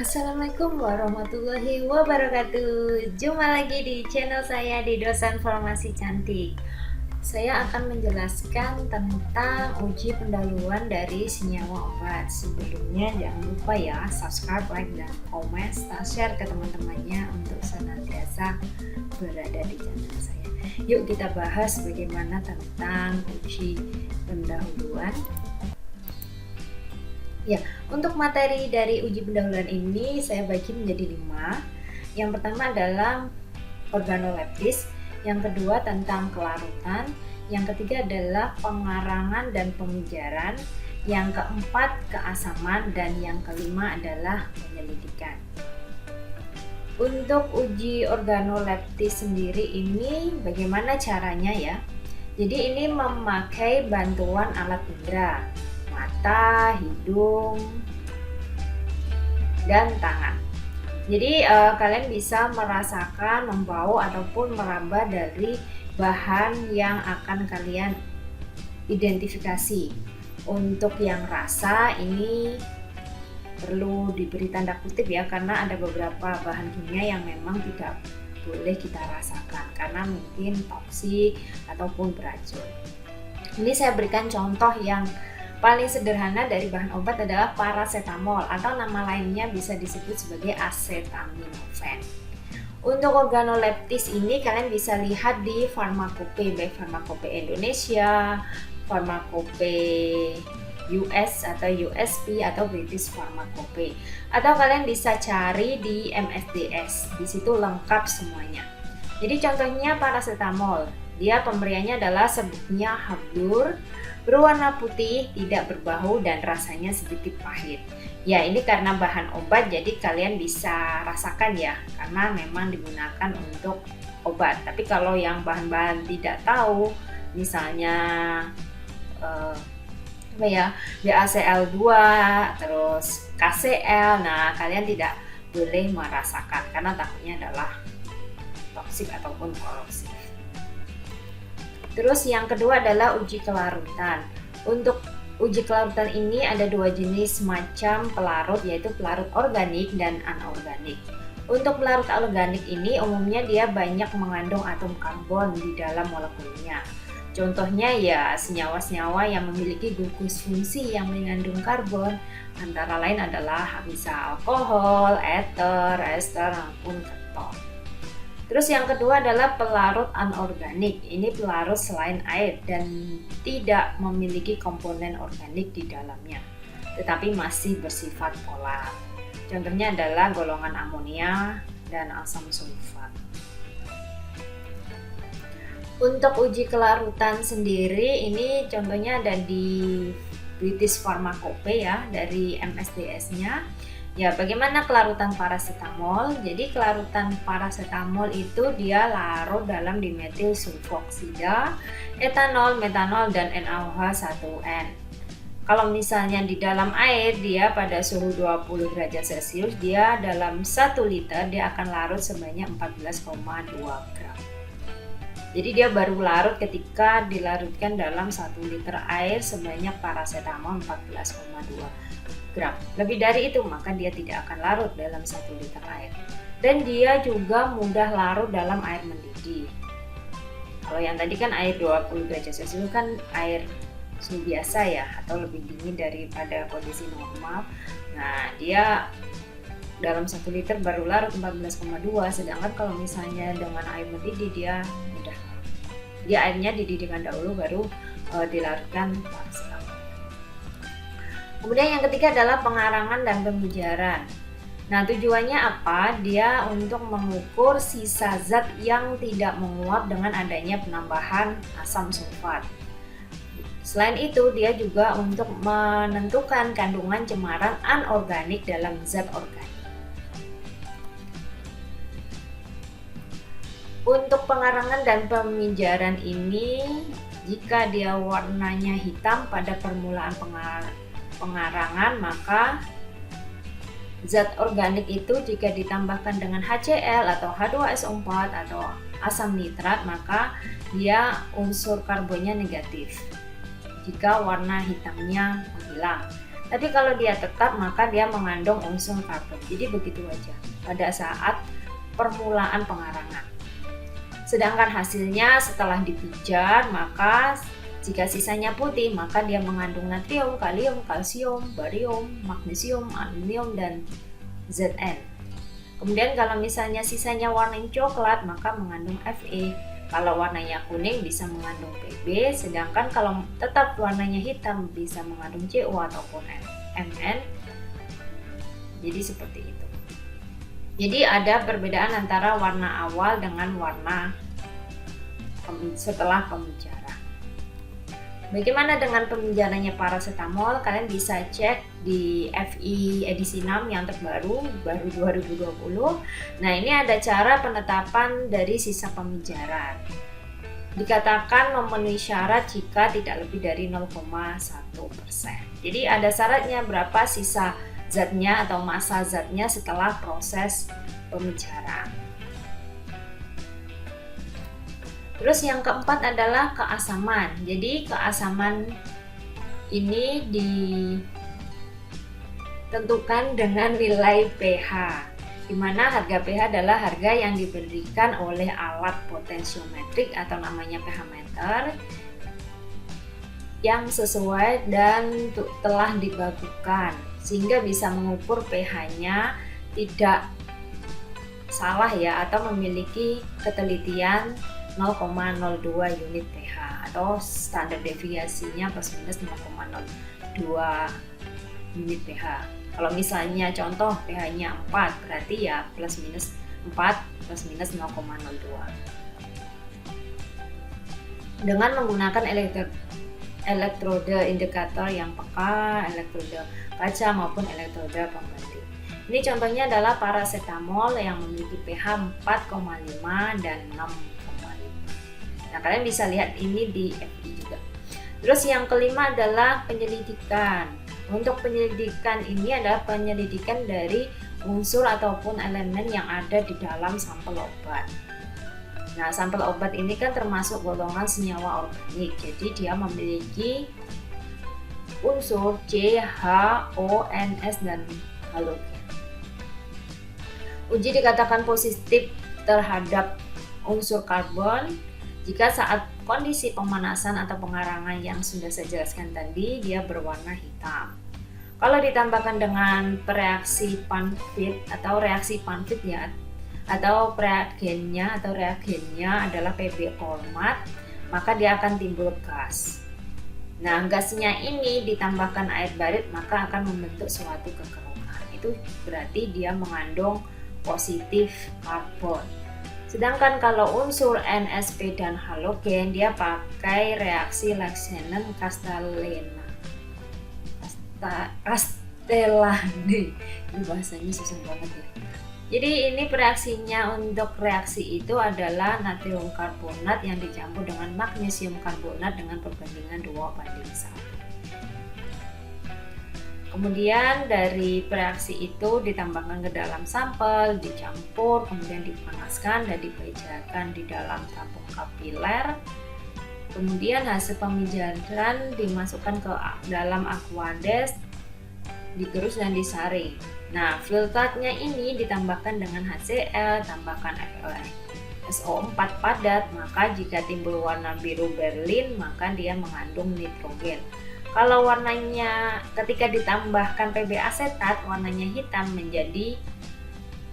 Assalamualaikum warahmatullahi wabarakatuh. Jumpa lagi di channel saya di Dosen Farmasi Cantik. Saya akan menjelaskan tentang uji pendahuluan dari senyawa obat. Sebelumnya jangan lupa ya subscribe, like, dan komen, serta share ke teman-temannya untuk senantiasa berada di channel saya. Yuk kita bahas bagaimana tentang uji pendahuluan. Ya, untuk materi dari uji pendahuluan ini saya bagi menjadi 5. Yang pertama adalah organoleptis, yang kedua tentang kelarutan, yang ketiga adalah pengarangan dan pemijaran, yang keempat keasaman, dan yang kelima adalah penyelidikan. Untuk uji organoleptis sendiri ini bagaimana caranya ya? Jadi ini memakai bantuan alat indera, mata, hidung, dan tangan. Jadi kalian bisa merasakan, membau ataupun meraba dari bahan yang akan kalian identifikasi. Untuk yang rasa ini perlu diberi tanda kutip ya, karena ada beberapa bahan kimia yang memang tidak boleh kita rasakan karena mungkin toksik ataupun beracun. Ini saya berikan contoh yang paling sederhana dari bahan obat adalah paracetamol, atau nama lainnya bisa disebut sebagai acetaminophen. Untuk organoleptis ini kalian bisa lihat di Pharmacope, baik Pharmacope Indonesia, Pharmacope US atau USP atau British Pharmacope, atau kalian bisa cari di MSDS, di situ lengkap semuanya. Jadi contohnya paracetamol, dia pemberiannya adalah serbuknya habdur, berwarna putih, tidak berbau, dan rasanya sedikit pahit. Ya, ini karena bahan obat jadi kalian bisa rasakan ya, karena memang digunakan untuk obat. Tapi kalau yang bahan-bahan tidak tahu, misalnya BACL2, terus KCl, nah kalian tidak boleh merasakan karena takutnya adalah toksik ataupun korosif. Terus yang kedua adalah uji kelarutan. Untuk uji kelarutan ini ada 2 jenis macam pelarut, yaitu pelarut organik dan anorganik. Untuk pelarut organik ini umumnya dia banyak mengandung atom karbon di dalam molekulnya. Contohnya ya senyawa-senyawa yang memiliki gugus fungsi yang mengandung karbon, antara lain adalah bisa alkohol, ether, ester, maupun keton. Terus yang kedua adalah pelarut anorganik. Ini pelarut selain air dan tidak memiliki komponen organik di dalamnya, tetapi masih bersifat polar. Contohnya adalah golongan amonia dan asam sulfat. Untuk uji kelarutan sendiri ini contohnya ada di British Pharmacope ya, dari MSDS-nya. Ya, bagaimana kelarutan paracetamol? Jadi kelarutan paracetamol itu dia larut dalam dimetil sulfoksida, etanol, metanol, dan NaOH1n. Kalau misalnya di dalam air dia pada suhu 20 derajat Celcius, dia dalam 1 liter dia akan larut sebanyak 14,2 gram. Jadi dia baru larut ketika dilarutkan dalam 1 liter air sebanyak paracetamol 14,2 gram. Lebih dari itu maka dia tidak akan larut dalam 1 liter air. Dan dia juga mudah larut dalam air mendidih. Kalau yang tadi kan air 20 derajat Celcius kan air suhu biasa ya, atau lebih dingin daripada kondisi normal. Nah, dia dalam 1 liter baru larut 14,2, sedangkan kalau misalnya dengan air mendidih dia mudah larut. Dia airnya dididihkan dahulu baru dilarutkan paracetamol. Kemudian yang ketiga adalah pengarangan dan pemijaran. Nah, tujuannya apa? Dia untuk mengukur sisa zat yang tidak menguap dengan adanya penambahan asam sulfat. Selain itu, dia juga untuk menentukan kandungan cemaran anorganik dalam zat organik. Untuk pengarangan dan pemijaran ini, jika dia warnanya hitam pada permulaan pengarangan, maka zat organik itu jika ditambahkan dengan HCl atau H2SO4 atau asam nitrat, maka dia unsur karbonnya negatif jika warna hitamnya menghilang. Tapi kalau dia tetap maka dia mengandung unsur karbon. Jadi begitu aja pada saat permulaan pengarangan. Sedangkan hasilnya setelah dipijat, maka jika sisanya putih maka dia mengandung natrium, kalium, kalsium, barium, magnesium, aluminium, dan Zn. Kemudian kalau misalnya sisanya warna coklat maka mengandung Fe. Kalau warnanya kuning bisa mengandung Pb, sedangkan kalau tetap warnanya hitam bisa mengandung Cu ataupun Mn. Jadi seperti itu. Jadi ada perbedaan antara warna awal dengan warna setelah pemijaran. Bagaimana dengan pemijarannya paracetamol? Kalian bisa cek di FI edisi 6 yang terbaru, baru 2020. Nah, ini ada cara penetapan dari sisa pemijaran. Dikatakan memenuhi syarat jika tidak lebih dari 0,1%. Jadi ada syaratnya berapa sisa zatnya atau massa zatnya setelah proses pemijaran. Terus yang keempat adalah keasaman. Jadi keasaman ini ditentukan dengan nilai pH, di mana harga pH adalah harga yang diberikan oleh alat potensiometrik atau namanya pH meter yang sesuai dan telah dibakukan sehingga bisa mengukur pH-nya tidak salah ya, atau memiliki ketelitian 0,02 unit pH atau standar deviasinya plus minus 0,02 unit pH. Kalau misalnya contoh pH-nya 4 berarti ya plus minus 4 plus minus 0,02. Dengan menggunakan elektrode indikator yang peka, elektrode kaca maupun elektrode pembanding. Ini contohnya adalah paracetamol yang memiliki pH 4,5 dan 6,5. Nah, kalian bisa lihat ini di FI juga. Terus yang kelima adalah penyelidikan. Untuk penyelidikan ini adalah penyelidikan dari unsur ataupun elemen yang ada di dalam sampel obat. Nah, sampel obat ini kan termasuk golongan senyawa organik. Jadi dia memiliki unsur C, H, O, N, S, dan halogen. Uji dikatakan positif terhadap unsur karbon jika saat kondisi pemanasan atau pengarangan yang sudah saya jelaskan tadi dia berwarna hitam. Kalau ditambahkan dengan reaksi Panfit atau reaksi Panfit ya, atau reagennya adalah Pb format, maka dia akan timbul gas. Nah, gasnya ini ditambahkan air barit maka akan membentuk suatu kekeruhan. Itu berarti dia mengandung positif karbon. Sedangkan kalau unsur NSP dan halogen dia pakai reaksi Laxenen-Castellani. Ini bahasanya susah banget ya. Jadi ini reaksinya untuk reaksi itu adalah natrium karbonat yang dicampur dengan magnesium karbonat dengan perbandingan 2:1. Kemudian dari reaksi itu ditambahkan ke dalam sampel, dicampur, kemudian dipanaskan dan dipijakan di dalam tabung kapiler. Kemudian hasil pemijaran dimasukkan ke dalam aqueduct, digerus dan disaring. Nah, filtratnya ini ditambahkan dengan HCl, tambahkan SO4 padat, maka jika timbul warna biru berlin maka dia mengandung nitrogen. Kalau warnanya ketika ditambahkan Pb asetat warnanya hitam menjadi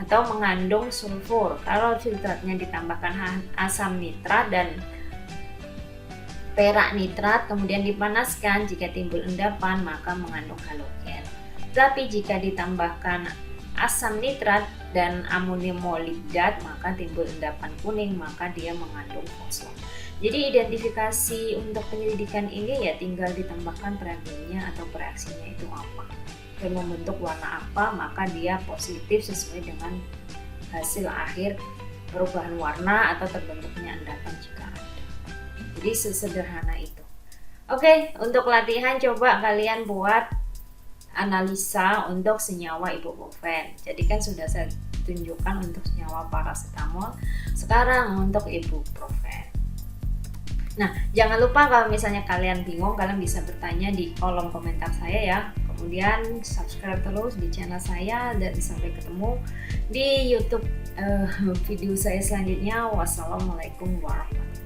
atau mengandung sulfur. Kalau filtratnya ditambahkan asam nitrat dan perak nitrat kemudian dipanaskan, jika timbul endapan maka mengandung halogen. Tapi jika ditambahkan asam nitrat dan amonium molibdat maka timbul endapan kuning, maka dia mengandung fosfor. Jadi identifikasi untuk penyelidikan ini ya tinggal ditambahkan reagennya atau reaksinya itu apa dan membentuk warna apa, maka dia positif sesuai dengan hasil akhir perubahan warna atau terbentuknya endapan jika ada. Jadi sesederhana itu. Oke, untuk latihan coba kalian buat analisa untuk senyawa ibuprofen. Jadi kan sudah saya tunjukkan untuk senyawa paracetamol, sekarang untuk ibuprofen. Nah, jangan lupa kalau misalnya kalian bingung, kalian bisa bertanya di kolom komentar saya ya, Kemudian subscribe terus di channel saya dan sampai ketemu di YouTube video saya selanjutnya. Wassalamualaikum warahmatullahi wabarakatuh.